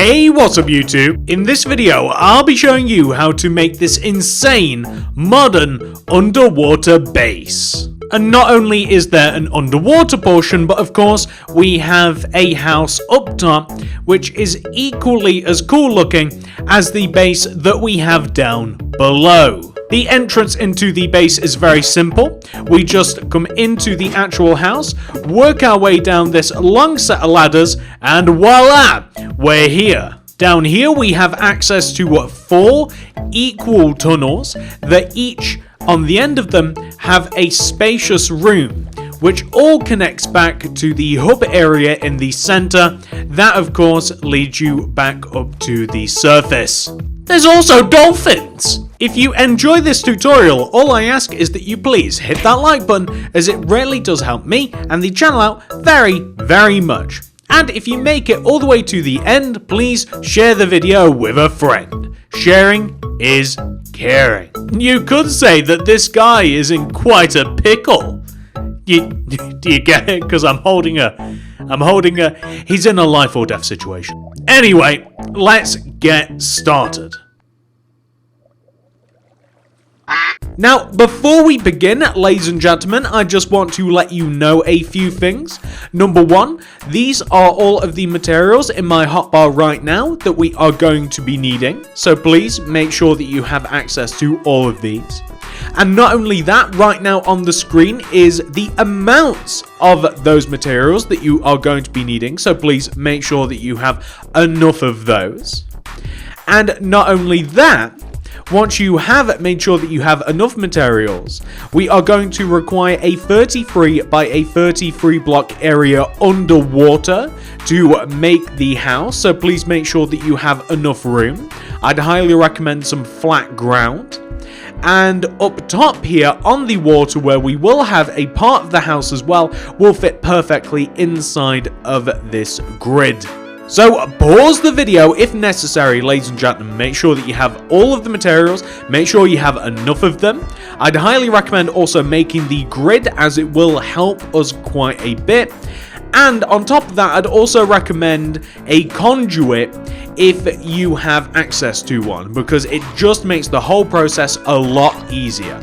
Hey, what's up YouTube? In this video, I'll be showing you how to make this insane, modern, underwater base. And not only is there an underwater portion, but of course, we have a house up top, which is equally as cool looking as the base that we have down below. The entrance into the base is very simple. We just come into the actual house, work our way down this long set of ladders, and voila, we're here. Down here we have access to 4 equal tunnels that each on the end of them have a spacious room, which all connects back to the hub area in the center. That of course leads you back up to the surface. There's also dolphins! If you enjoy this tutorial, all I ask is that you please hit that like button, as it really does help me and the channel out very, very much. And if you make it all the way to the end, please share the video with a friend. Sharing is caring. You could say that this guy is in quite a pickle. Do you get it? Because he's in a life or death situation. Anyway, let's get started. Now, before we begin, ladies and gentlemen, I just want to let you know a few things. Number 1, these are all of the materials in my hotbar right now that we are going to be needing. So please make sure that you have access to all of these. And not only that, right now on the screen is the amounts of those materials that you are going to be needing. So please make sure that you have enough of those. And not only that, once you have made sure that you have enough materials, we are going to require a 33 by a 33 block area underwater to make the house. So please make sure that you have enough room. I'd highly recommend some flat ground. And up top here on the water, where we will have a part of the house as well, will fit perfectly inside of this grid. So pause the video if necessary, ladies and gentlemen. Make sure that you have all of the materials. Make sure you have enough of them. I'd highly recommend also making the grid, as it will help us quite a bit. And on top of that, I'd also recommend a conduit if you have access to one, because it just makes the whole process a lot easier.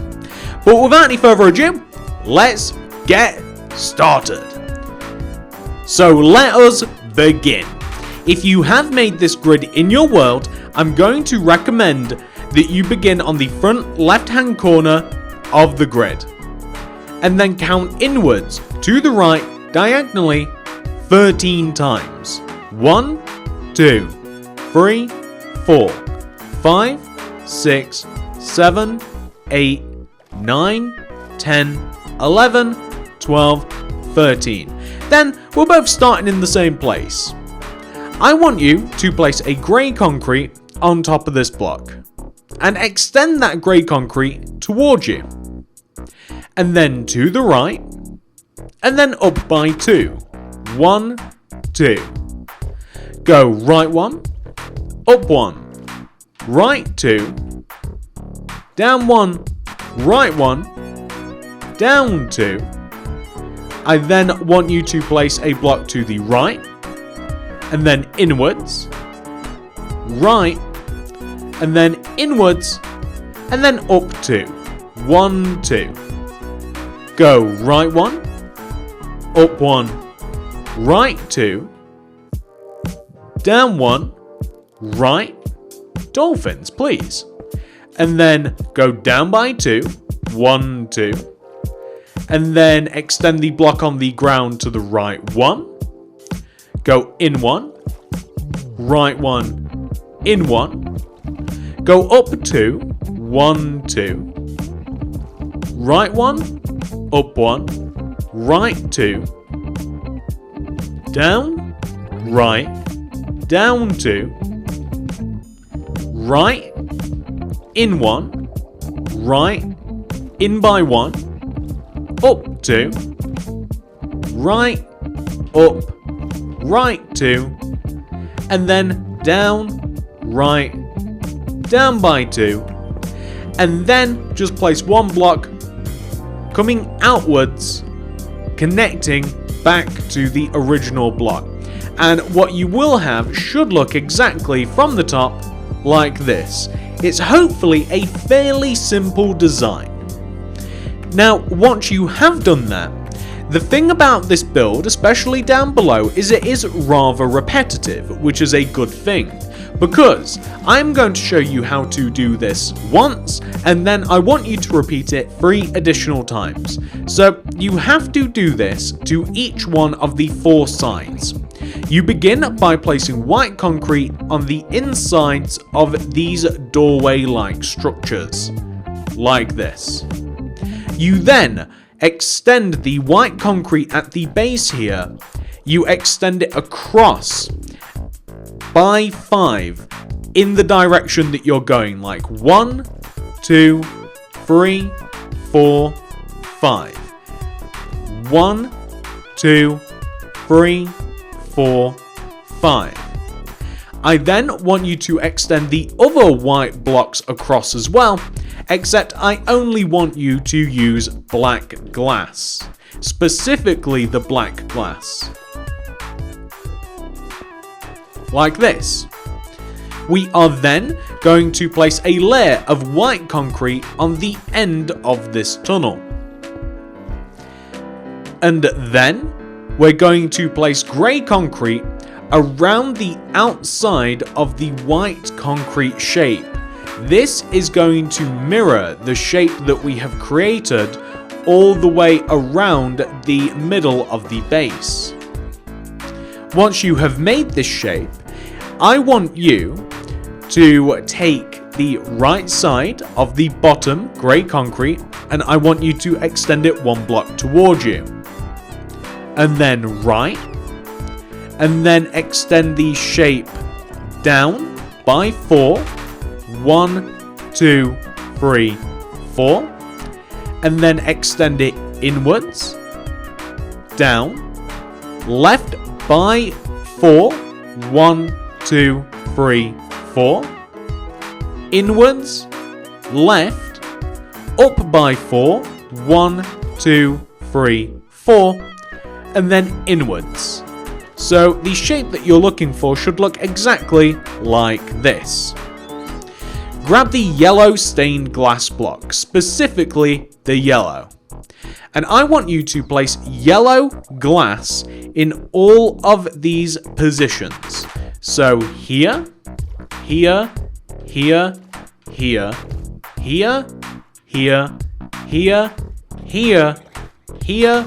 But without any further ado, let's get started. So let us begin. If you have made this grid in your world, I'm going to recommend that you begin on the front left-hand corner of the grid, and then count inwards to the right diagonally 13 times. 1, 2, 3, 4, 5, 6, 7, 8, 9, 10, 11, 12, 13. Then we're both starting in the same place. I want you to place a grey concrete on top of this block and extend that grey concrete towards you, and then to the right, and then up by 2. 1, 2. Go right 1, up 1, right 2, down 1, right 1, down 2. I then want you to place a block to the right, and then inwards, right, and then inwards, and then up 2. 1, 2. Go right 1, up 1, right 2, down 1, right, dolphins please, and then go down by 2, 1, 2, and then extend the block on the ground to the right 1, go in 1, right 1, in 1, go up 2, 1, 2, right 1, up 1, right 2, down, right, down 2, right, in 1, right, in by 1, up 2, right, up, right 2, and then down, right, down by 2, and then just place one block coming outwards, connecting back to the original block. And what you will have should look exactly from the top like this. It's hopefully a fairly simple design. Now, once you have done that, the thing about this build, especially down below, is it is rather repetitive, which is a good thing, because I'm going to show you how to do this once, and then I want you to repeat it 3 additional times. So you have to do this to each one of the 4 sides. You begin by placing white concrete on the insides of these doorway-like structures, like this. You then extend the white concrete at the base here. You extend it across by 5 in the direction that you're going, like 1, 2, 3, 4, 5. 1, 2, 3, 4, 5. I then want you to extend the other white blocks across as well, except I only want you to use black glass, specifically the black glass. Like this. We are then going to place a layer of white concrete on the end of this tunnel. And then we're going to place grey concrete around the outside of the white concrete shape. This is going to mirror the shape that we have created all the way around the middle of the base. Once you have made this shape, I want you to take the right side of the bottom grey concrete and I want you to extend it 1 block towards you. And then right, and then extend the shape down by 4. 1, 2, 3, 4. And then extend it inwards, down, left by 4. 1, 2, 3, 4. Inwards, left, up by 4. 1, 2, 3, 4. And then inwards. So the shape that you're looking for should look exactly like this. Grab the yellow stained glass block, specifically the yellow. And I want you to place yellow glass in all of these positions. So here, here, here, here, here, here, here, here, here, here,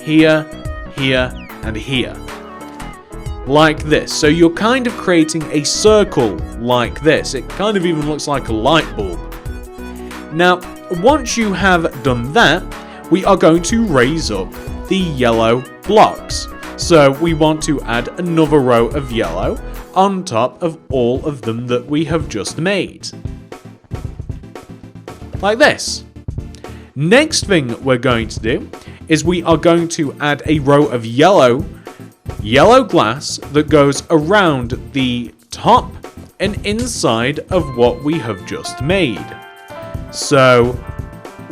here, here, and here. Like this. So you're kind of creating a circle like this. It kind of even looks like a light bulb. Now, once you have done that, we are going to raise up the yellow blocks. So we want to add another row of yellow on top of all of them that we have just made. Like this. Next thing we're going to do is we are going to add a row of yellow glass that goes around the top and inside of what we have just made. So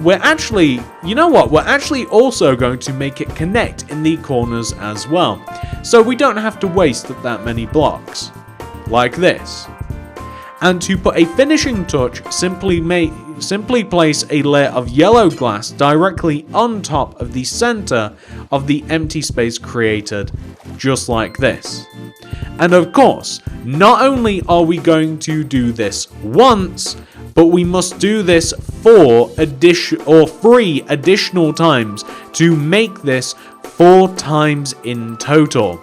we're actually, you know what, we're actually also going to make it connect in the corners as well. So we don't have to waste that many blocks. Like this. And to put a finishing touch, simply place a layer of yellow glass directly on top of the center of the empty space created, just like this. And of course, not only are we going to do this once, but we must do this 3 additional times to make this 4 times in total.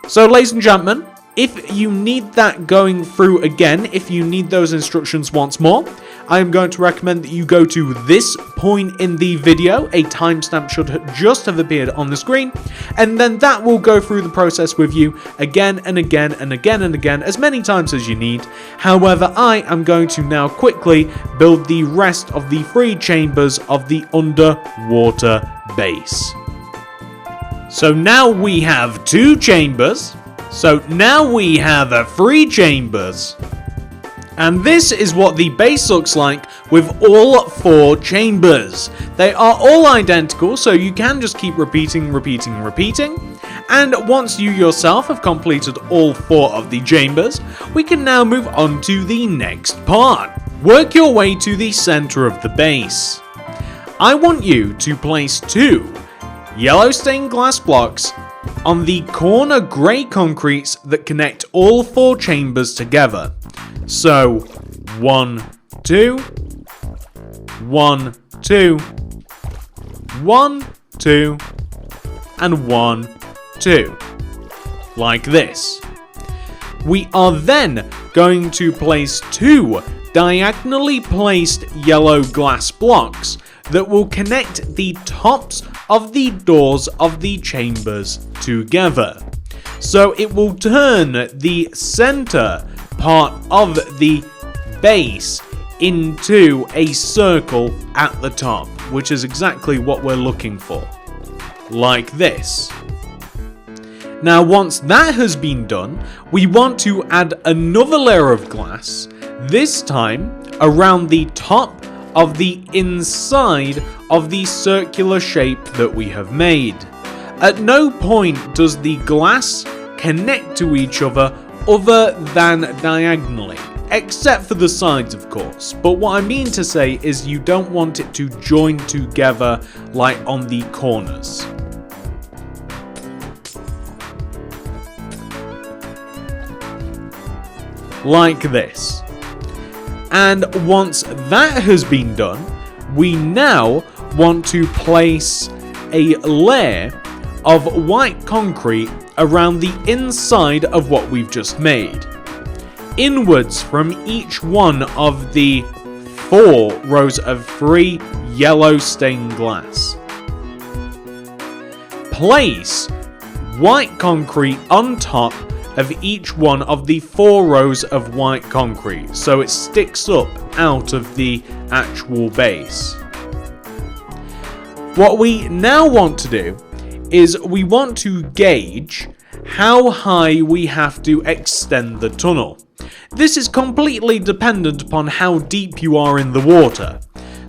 So ladies and gentlemen, if you need that going through again, if you need those instructions once more, I am going to recommend that you go to this point in the video. A timestamp should just have appeared on the screen, and then that will go through the process with you again and again and again and again, as many times as you need. However, I am going to now quickly build the rest of the 3 chambers of the underwater base. So now we have 2 chambers. So now we have 3 chambers. And this is what the base looks like with all 4 chambers. They are all identical, so you can just keep repeating. And once you yourself have completed all 4 of the chambers, we can now move on to the next part. Work your way to the center of the base. I want you to place 2 yellow stained glass blocks on the corner grey concretes that connect all 4 chambers together. So 1, 2, 1, 2, 1, 2, and 1, 2, like this. We are then going to place 2 diagonally placed yellow glass blocks that will connect the tops of the doors of the chambers together. So it will turn the center part of the base into a circle at the top, which is exactly what we're looking for, like this. Now once that has been done, we want to add another layer of glass, this time around the top of the inside of the circular shape that we have made. At no point does the glass connect to each other than diagonally, except for the sides of course, but what I mean to say is you don't want it to join together like on the corners. Like this. And once that has been done, we now want to place a layer of white concrete around the inside of what we've just made, inwards from each one of the 4 rows of 3 yellow stained glass. Place white concrete on top of each one of the 4 rows of white concrete, so it sticks up out of the actual base. What we now want to do is we want to gauge how high we have to extend the tunnel. This is completely dependent upon how deep you are in the water.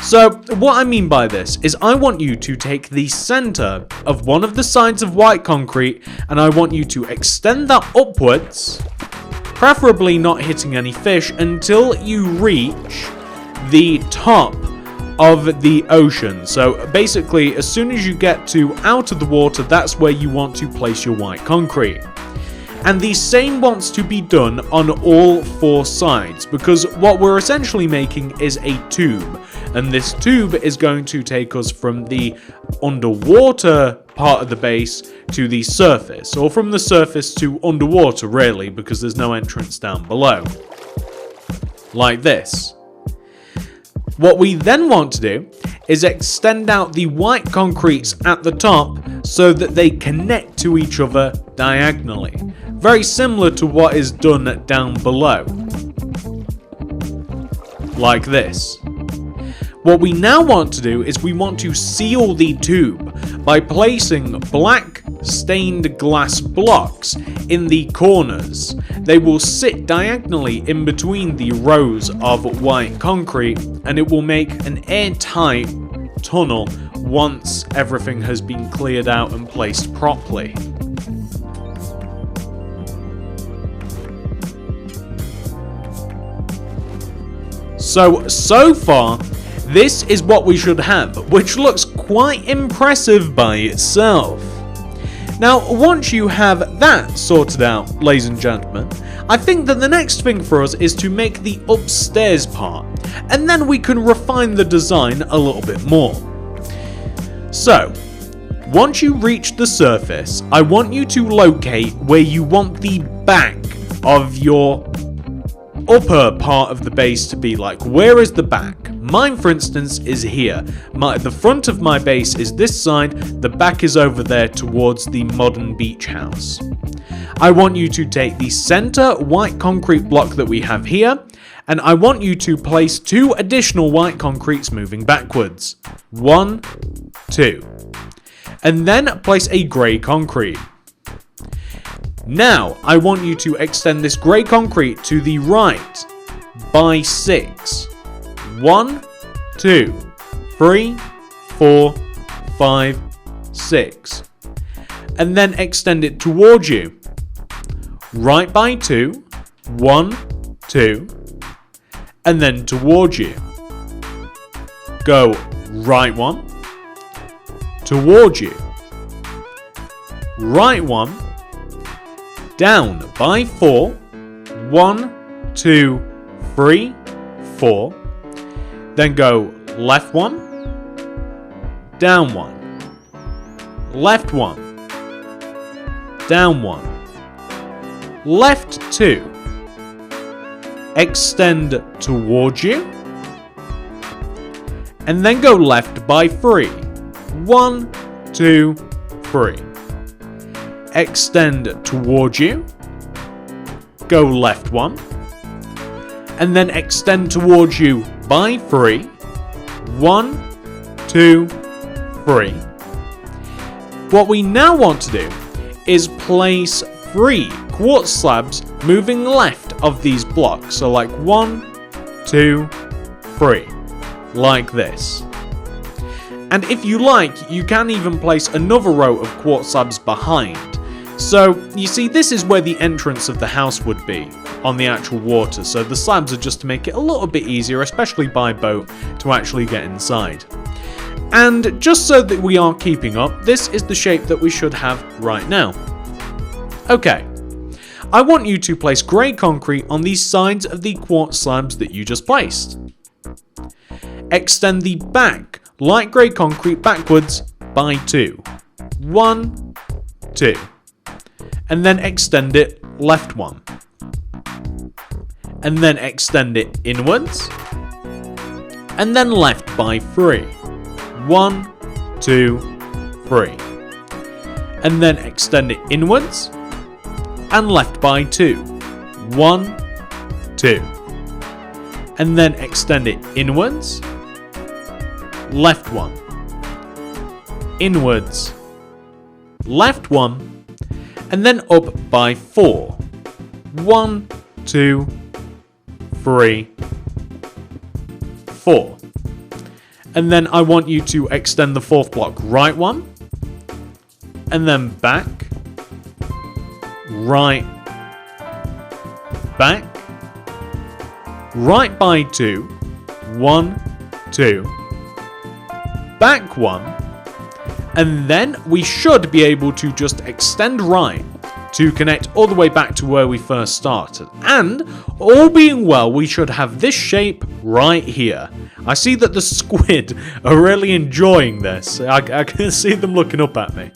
So what I mean by this is I want you to take the center of one of the sides of white concrete and I want you to extend that upwards, preferably not hitting any fish, until you reach the top of the ocean. So basically as soon as you get to out of the water, that's where you want to place your white concrete. And the same wants to be done on all 4 sides, because what we're essentially making is a tube, and this tube is going to take us from the underwater part of the base to the surface, or from the surface to underwater really, because there's no entrance down below. Like this. What we then want to do is extend out the white concretes at the top so that they connect to each other diagonally. Very similar to what is done down below. Like this. What we now want to do is we want to seal the tube by placing black stained glass blocks in the corners. They will sit diagonally in between the rows of white concrete and it will make an airtight tunnel once everything has been cleared out and placed properly. So far, this is what we should have, which looks quite impressive by itself. Now, once you have that sorted out, ladies and gentlemen, I think that the next thing for us is to make the upstairs part, and then we can refine the design a little bit more. So, once you reach the surface, I want you to locate where you want the back of your upper part of the base to be. Like, where is the back? Mine, for instance, is here. The front of my base is this side, the back is over there towards the modern beach house. I want you to take the center white concrete block that we have here, and I want you to place 2 additional white concretes moving backwards. 1, 2. And then place a grey concrete. Now, I want you to extend this grey concrete to the right by 6. 1, 2, 3, 4, 5, 6. and then extend it towards you. Right by 2, 1, 2, and then towards you. Go right 1, towards you. Right 1, down by 4, 1, 2, 3, 4. Then go left 1, down 1, left 1, down 1, left 2, extend towards you, and then go left by 3, 1, 2, 3. Extend towards you, go left 1, and then extend towards you by 3, 1, 2, 3. What we now want to do is place 3 quartz slabs moving left of these blocks. So like 1, 2, 3, like this. And if you like, you can even place another row of quartz slabs behind. So you see, this is where the entrance of the house would be on the actual water. So the slabs are just to make it a little bit easier, especially by boat, to actually get inside. And just so that we are keeping up, this is the shape that we should have right now. Okay, I want you to place grey concrete on the sides of the quartz slabs that you just placed. Extend the back light grey concrete backwards by 2. 1, 2. And then extend it left 1. And then extend it inwards. And then left by 3. 1, 2, 3. And then extend it inwards. And left by 2. 1, 2. And then extend it inwards. Left 1. Inwards. Left 1. And then up by 4. 1, 2, 3, 4. And then I want you to extend the 4th block right 1. And then back. Right. Back. Right by 2. 1, 2. Back 1. And then we should be able to just extend right to connect all the way back to where we first started. And all being well, we should have this shape right here. I see that the squid are really enjoying this. I can see them looking up at me.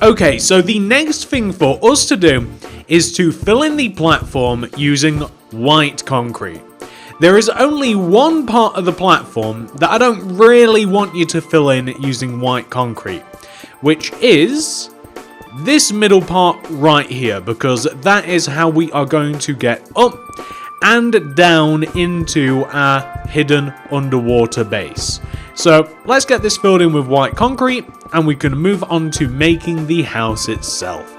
Okay, so the next thing for us to do is to fill in the platform using white concrete. There is only one part of the platform that I don't really want you to fill in using white concrete, which is this middle part right here, because that is how we are going to get up and down into our hidden underwater base. So let's get this filled in with white concrete and we can move on to making the house itself.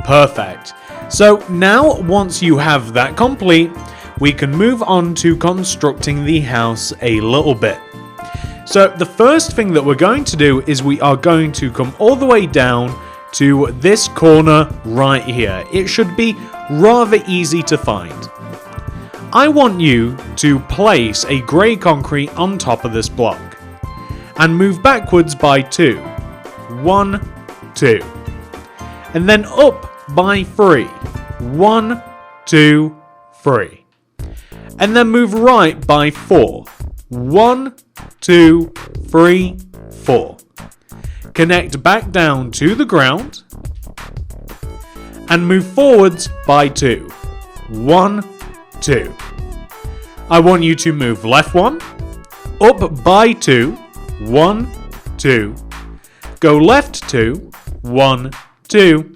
Perfect. So now once you have that complete, we can move on to constructing the house a little bit. So the first thing that we're going to do is we are going to come all the way down to this corner right here. It should be rather easy to find. I want you to place a grey concrete on top of this block and move backwards by 2. 1, 2. And then up by 3. 1, 2, 3. And then move right by 4. 1, 2, 3, 4. Connect back down to the ground and move forwards by 2. 1, 2. I want you to move left 1, up by 2. 1, 2. Go left 2. 1, 2.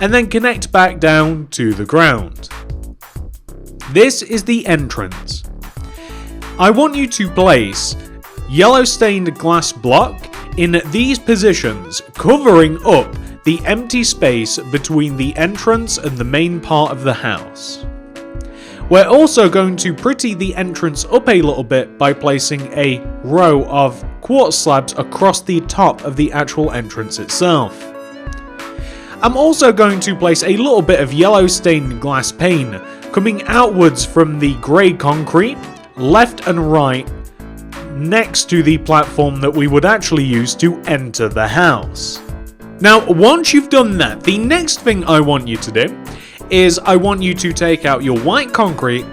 And then connect back down to the ground. This is the entrance. I want you to place yellow stained glass block in these positions, covering up the empty space between the entrance and the main part of the house. We're also going to pretty the entrance up a little bit by placing a row of quartz slabs across the top of the actual entrance itself. I'm also going to place a little bit of yellow stained glass pane coming outwards from the grey concrete, left and right, next to the platform that we would actually use to enter the house. Now, once you've done that, the next thing I want you to do is I want you to take out your white concrete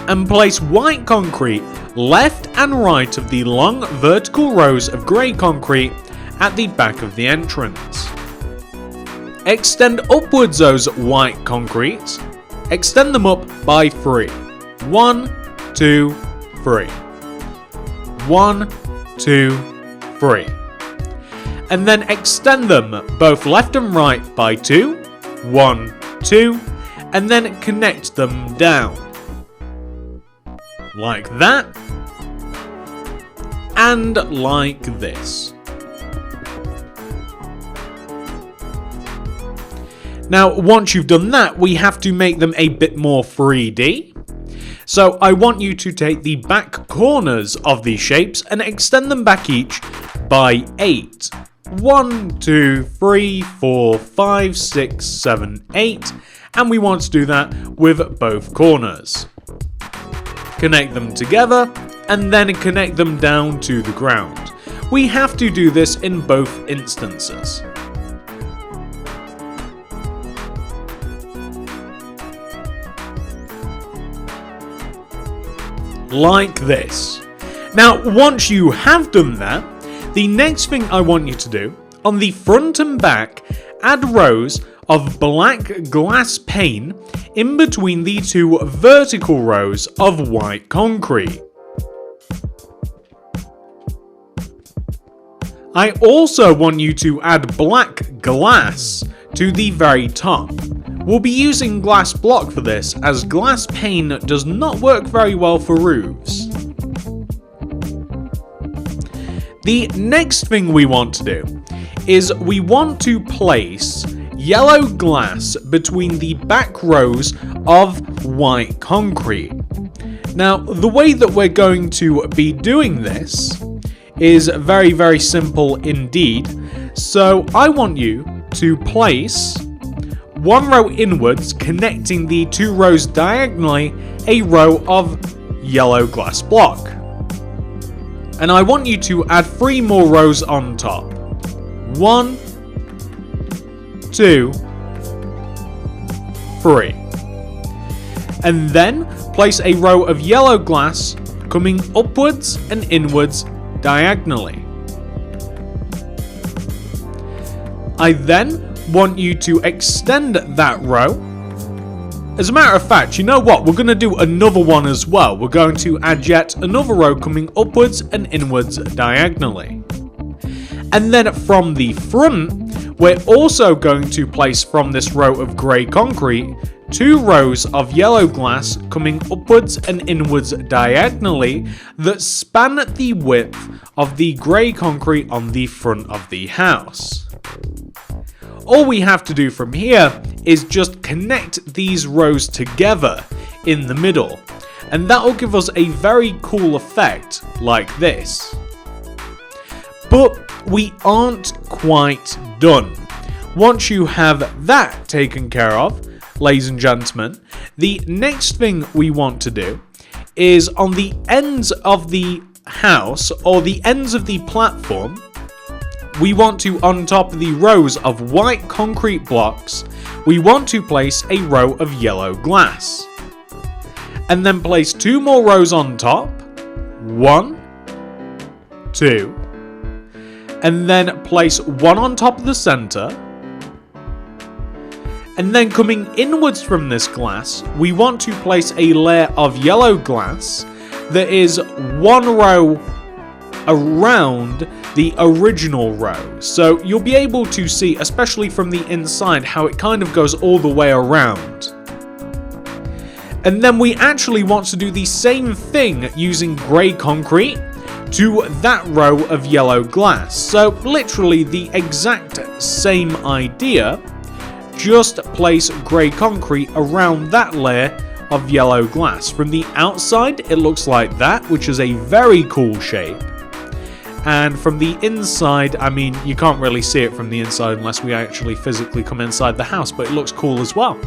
and place white concrete left and right of the long vertical rows of grey concrete at the back of the entrance. Extend upwards those white concretes. Extend them up by 3. 1, 2, 3. 1, 2, 3. And then extend them both left and right by 2. 1, 2. And then connect them down. Like that. And like this. Now, once you've done that, we have to make them a bit more 3D. So I want you to take the back corners of these shapes and extend them back each by 8. 1, 2, 3, 4, 5, 6, 7, 8. And we want to do that with both corners. Connect them together and then connect them down to the ground. We have to do this in both instances. Like this. Now, once you have done that, the next thing I want you to do, on the front and back, add rows of black glass pane in between the two vertical rows of white concrete. I also want you to add black glass to the very top. We'll be using glass block for this, as glass pane does not work very well for roofs. The next thing we want to do is we want to place yellow glass between the back rows of white concrete. Now, the way that we're going to be doing this is very, very simple indeed. So I want you to place one row inwards, connecting the two rows diagonally, a row of yellow glass block. And I want you to add 3 more rows on top. 1, 2, 3. And then place a row of yellow glass coming upwards and inwards diagonally. I then want you to extend that row. As a matter of fact, you know what? We're going to do another one as well. We're going to add yet another row coming upwards and inwards diagonally. And then from the front, we're also going to place from this row of grey concrete 2 rows of yellow glass coming upwards and inwards diagonally that span the width of the grey concrete on the front of the house. All we have to do from here is just connect these rows together in the middle, and that will give us a very cool effect like this. But we aren't quite done. Once you have that taken care of, ladies and gentlemen, the next thing we want to do is on the ends of the house, or the ends of the platform, we want to, on top of the rows of white concrete blocks, we want to place a row of yellow glass. And then place 2 more rows on top. 1, 2. And then place 1 on top of the center. And then coming inwards from this glass, we want to place a layer of yellow glass that is 1 row around the original row. So you'll be able to see, especially from the inside, how it kind of goes all the way around. And then we actually want to do the same thing using grey concrete to that row of yellow glass. So literally the exact same idea, just place grey concrete around that layer of yellow glass. From the outside, it looks like that, which is a very cool shape. And from the inside, I mean, you can't really see it from the inside unless we actually physically come inside the house, but it looks cool as well.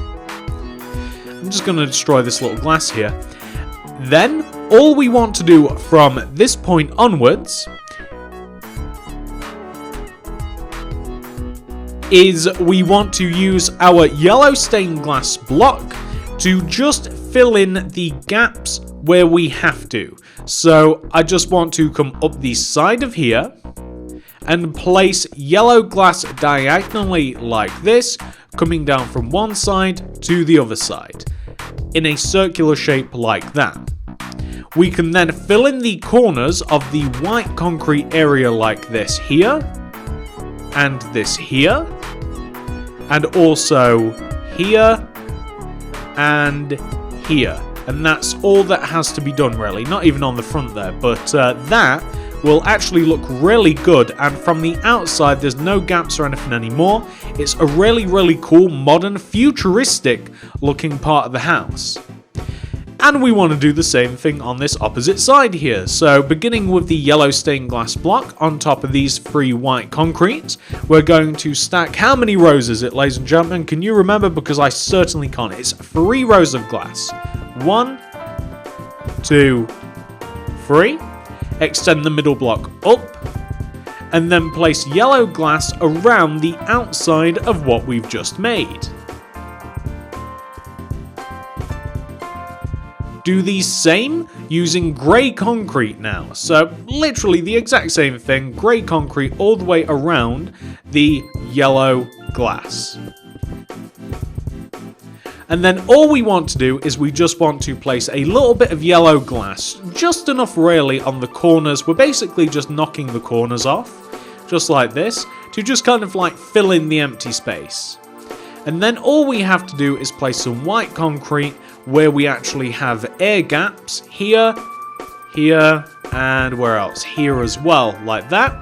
I'm just going to destroy this little glass here. Then, all we want to do from this point onwards is we want to use our yellow stained glass block to just fill in the gaps where we have to. So I just want to come up the side of here and place yellow glass diagonally like this, coming down from one side to the other side in a circular shape like that. We can then fill in the corners of the white concrete area like this here, and this here, and also here, and here. And that's all that has to be done really, not even on the front there, but that will actually look really good, and from the outside there's no gaps or anything anymore. It's a really cool, modern, futuristic looking part of the house. And we want to do the same thing on this opposite side here. So beginning with the yellow stained glass block on top of these 3 white concretes, we're going to stack, how many rows is it, ladies and gentlemen? Can you remember? Because I certainly can't. It's 3 rows of glass. 1, 2, 3. Extend the middle block up, and then place yellow glass around the outside of what we've just made. Do the same using grey concrete now. So literally the exact same thing, grey concrete all the way around the yellow glass. And then all we want to do is we just want to place a little bit of yellow glass, just enough really on the corners. We're basically just knocking the corners off, just like this, to just kind of like fill in the empty space. And then all we have to do is place some white concrete where we actually have air gaps here, here, and where else? Here as well, like that.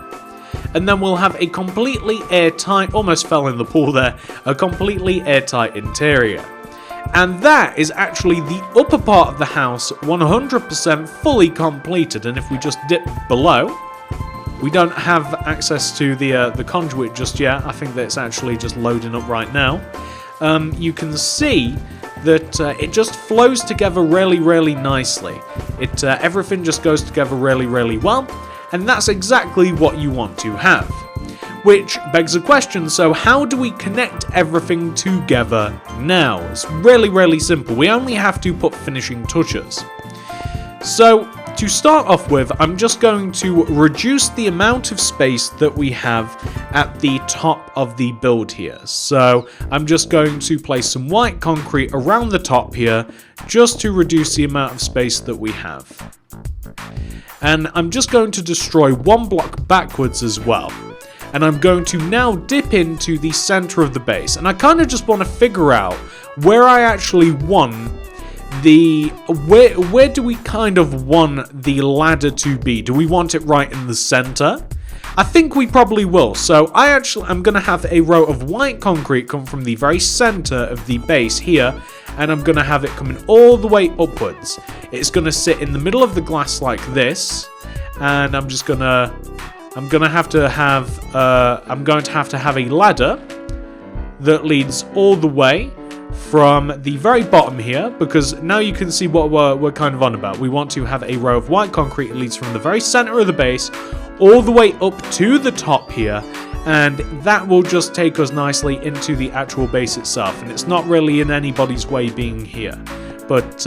And then we'll have a completely airtight, almost fell in the pool there, a completely airtight interior. And that is actually the upper part of the house, 100% fully completed. And if we just dip below, we don't have access to the conduit just yet. I think that it's actually just loading up right now. You can see that it just flows together really nicely. Everything just goes together really well, and that's exactly what you want to have. Which begs a question, so how do we connect everything together now? It's really simple. We only have to put finishing touches. So to start off with, I'm just going to reduce the amount of space that we have at the top of the build here. So I'm just going to place some white concrete around the top here, just to reduce the amount of space that we have. And I'm just going to destroy 1 block backwards as well. And I'm going to now dip into the center of the base. And I kind of just want to figure out where I actually want where do we kind of want the ladder to be? Do we want it right in the center? I think we probably will. So I'm going to have a row of white concrete come from the very center of the base here, and I'm going to have it coming all the way upwards. It's going to sit in the middle of the glass like this, and I'm going to have to have a ladder that leads all the way from the very bottom here, because now you can see what we're kind of on about. We want to have a row of white concrete that leads from the very center of the base all the way up to the top here, and that will just take us nicely into the actual base itself, and it's not really in anybody's way being here. But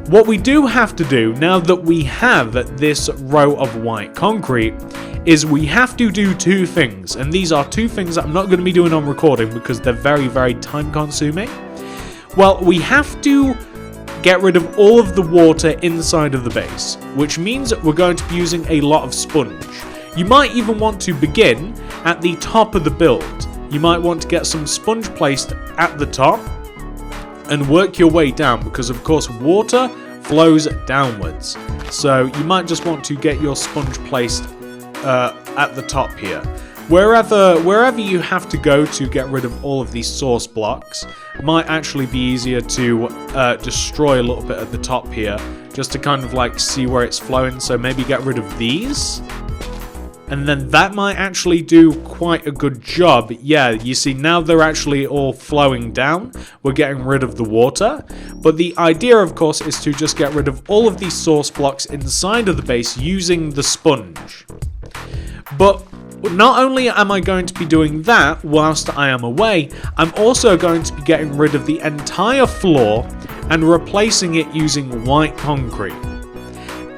what we do have to do, now that we have this row of white concrete, is we have to do 2 things. And these are 2 things that I'm not going to be doing on recording because they're very time consuming. Well, we have to get rid of all of the water inside of the base, which means that we're going to be using a lot of sponge. You might even want to begin at the top of the build. You might want to get some sponge placed at the top and work your way down, because of course water flows downwards. So you might just want to get your sponge placed at the top here. Wherever you have to go to get rid of all of these source blocks, might actually be easier to destroy a little bit at the top here, just to kind of like see where it's flowing. So maybe get rid of these. And then that might actually do quite a good job. Yeah, you see now they're actually all flowing down. We're getting rid of the water. But the idea, of course, is to just get rid of all of these source blocks inside of the base using the sponge. But not only am I going to be doing that whilst I am away, I'm also going to be getting rid of the entire floor and replacing it using white concrete.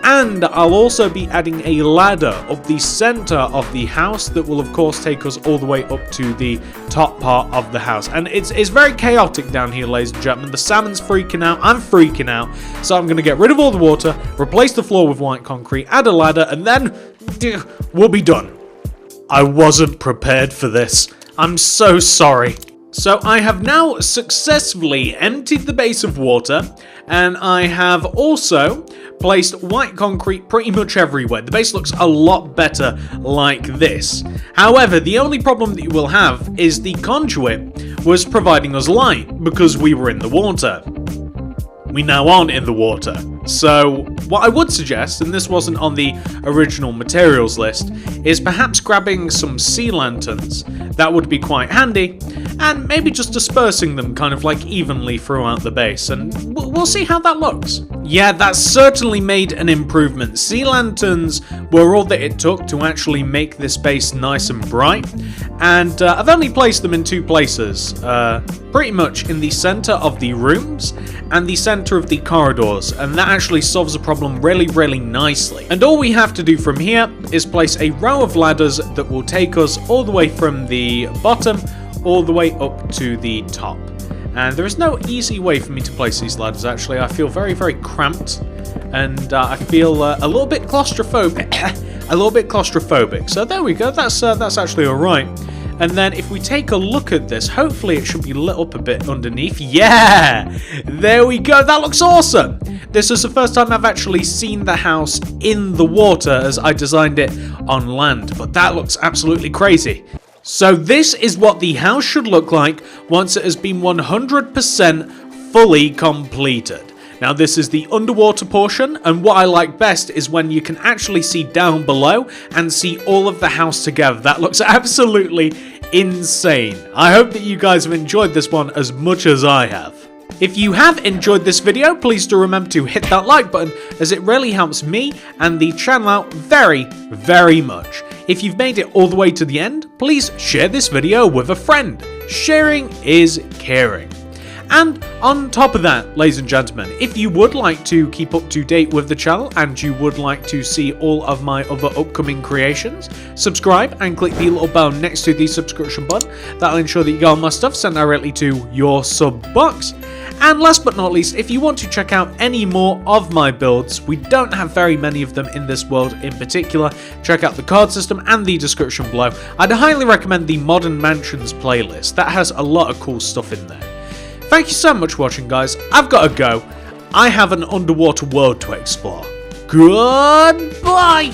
And I'll also be adding a ladder up the center of the house that will of course take us all the way up to the top part of the house. And it's very chaotic down here, ladies and gentlemen. The salmon's freaking out, I'm freaking out. So I'm going to get rid of all the water, replace the floor with white concrete, add a ladder, and then we'll be done. I wasn't prepared for this. I'm so sorry. So I have now successfully emptied the base of water, and I have also placed white concrete pretty much everywhere. The base looks a lot better like this. However, the only problem that you will have is the conduit was providing us light because we were in the water. We now aren't in the water. So what I would suggest, and this wasn't on the original materials list, is perhaps grabbing some sea lanterns. That would be quite handy, and maybe just dispersing them kind of like evenly throughout the base, and we'll see how that looks. Yeah, that certainly made an improvement. Sea lanterns were all that it took to actually make this base nice and bright, and I've only placed them in two places, pretty much in the center of the rooms and the center of the corridors, and that actually solves the problem really nicely. And all we have to do from here is place a row of ladders that will take us all the way from the bottom all the way up to the top. And there is no easy way for me to place these ladders, actually. I feel very cramped, and I feel a little bit claustrophobic. So there we go, that's actually alright. And then if we take a look at this, hopefully it should be lit up a bit underneath. Yeah! There we go, that looks awesome! This is the first time I've actually seen the house in the water as I designed it on land, but that looks absolutely crazy. So this is what the house should look like once it has been 100% fully completed. Now this is the underwater portion, and what I like best is when you can actually see down below and see all of the house together. That looks absolutely insane. I hope that you guys have enjoyed this one as much as I have. If you have enjoyed this video, please do remember to hit that like button, as it really helps me and the channel out very much. If you've made it all the way to the end, please share this video with a friend. Sharing is caring. And on top of that, ladies and gentlemen, if you would like to keep up to date with the channel and you would like to see all of my other upcoming creations, subscribe and click the little bell next to the subscription button. That'll ensure that you get all my stuff sent directly to your sub box. And last but not least, if you want to check out any more of my builds, we don't have very many of them in this world in particular, check out the card system and the description below. I'd highly recommend the Modern Mansions playlist. That has a lot of cool stuff in there. Thank you so much for watching, guys. I've got to go. I have an underwater world to explore. Goodbye!